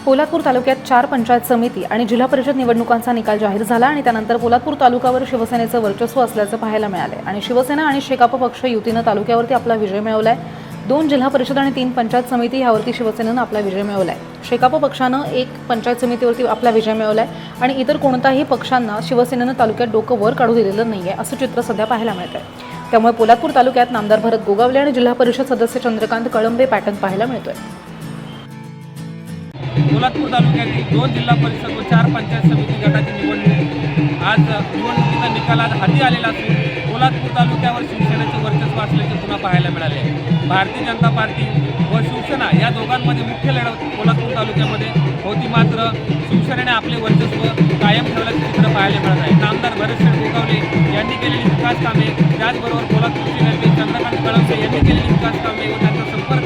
पोलादपूर तालुक्यात 4 पंचायत समिती आणि जिल्हा परिषद निवडणुकांचा निकाल जाहीर झाला आणि त्यानंतर पोलादपूर तालुक्यावर शिवसेनेचं वर्चस्व असल्याचं पाहायला मिळाले आणि शिवसेना आणि शेकाप पक्ष युतीनं तालुक्यावरती आपला विजय मिळवलाय। 2 जिल्हा परिषद आणि 3 पंचायत समिती यावरती शिवसेनेनं आपला विजय मिळवलाय। शेकाप पक्षानं 1 पंचायत समितीवरती आपला विजय मिळवलाय आणि इतर कोणत्याही पक्षांना शिवसेनेनं तालुक्यात डोकं वर काढू दिलेलं नाहीये असं चित्र सध्या पाहायला मिळतंय। त्यामुळे पोलादपूर तालुक्यात नामदार भरत गोगावले आणि जिल्हा परिषद सदस्य चंद्रकांत कळंबे पॅटर्न पाहायला मिळतोय। पोलादपूर तालुक्यातील 2 जिल्हा परिषद व 4 पंचायत समिती गटाची निवडणूक आज निवडणुकीचा निकाल हाती आलेला असून पोलादपूर तालुक्यावर शिवसेनेचे वर्चस्व असल्याचे पुन्हा पाहायला मिळाले। भारतीय जनता पार्टी व शिवसेना या दोघांमध्ये मुख्य लढत पोलादपूर तालुक्यामध्ये होती, मात्र शिवसेनेने आपले वर्चस्व कायम ठेवल्याचे चित्र पाहायला मिळत आहे। नामदार भरत गोगावले यांनी केलेली विकास कामे, त्याचबरोबर पोलादपूरचे नेते चंद्रकांत कळंबे यांनी केलेली विकास कामे व त्यांचा संपर्क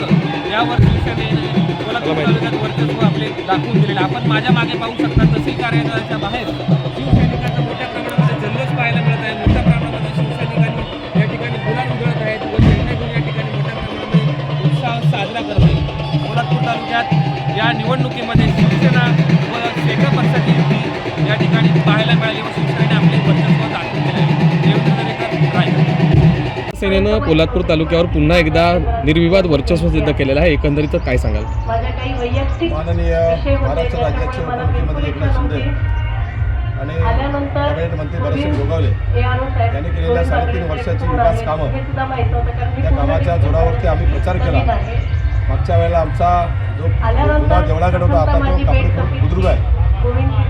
यावर शिवसेनेने पोलादपूर तालुक्यात वर्चस्व आपले दाखवून दिलेले। आपण माझ्या मागे पाहू शकता, तहसील कार्यालयाच्या बाहेर शिवसैनिकांचा मोठ्या प्रमाणामध्ये जल्लोष पाहायला मिळत आहे। मोठ्या प्रमाणामध्ये शिवसैनिकांनी या ठिकाणी गुलाल उधळत आहेत व झेंडे घेऊन या ठिकाणी मोठ्या प्रमाणामध्ये उत्साह साजरा करत आहेत। पोलादपूर तालुक्यात या निवडणुकीमध्ये शिवसेना व शेकाप पक्षाची युती या ठिकाणी पाहायला मिळाली व शिवसेनेने आपले वर्चस्व दाखवून दिले आहे। सेनेनं पोलादपूर तालुक्यावर पुन्हा एकदा निर्विवाद वर्चस्व सिद्ध केलेलं आहे। एकंदरीत काय सांगाल? माननीय महाराष्ट्र राज्याचे उपमुख्यमंत्री एकनाथ शिंदे आणि कॅबिनेट मंत्री भरत गोगावले यांनी केलेल्या 3.5 वर्षाची विकास कामं, त्या कामाच्या जोरावरती आम्ही प्रचार केला। मागच्या वेळेला आमचा जो जुना देवळागड होता, आता तो कापडी बुद्रुक आहे,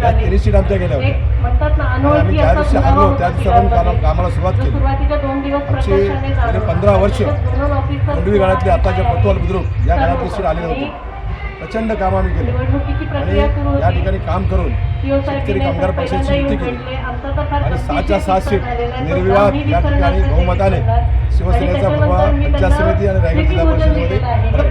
या 3 सीट आमच्या गेल्या होत्या। आम्ही ज्या दिवशी हरलो त्या दिवसापासून कामाला सुरुवात केली। आमची गेली 15 वर्ष कोंडवी गाळातली आताच्या कोतवाल बुद्रुक या गाळातली सीट आलेली होती। प्रचंड काम आम्ही केले आणि या ठिकाणी काम करून शेतकरी कामगार पक्षाची युती केली आणि 6च्या 6 सीट निर्विवाद या ठिकाणी बहुमताने शिवसेनेचा भगवा पंचायत समिती आणि रायगड जिल्हा परिषदेमध्ये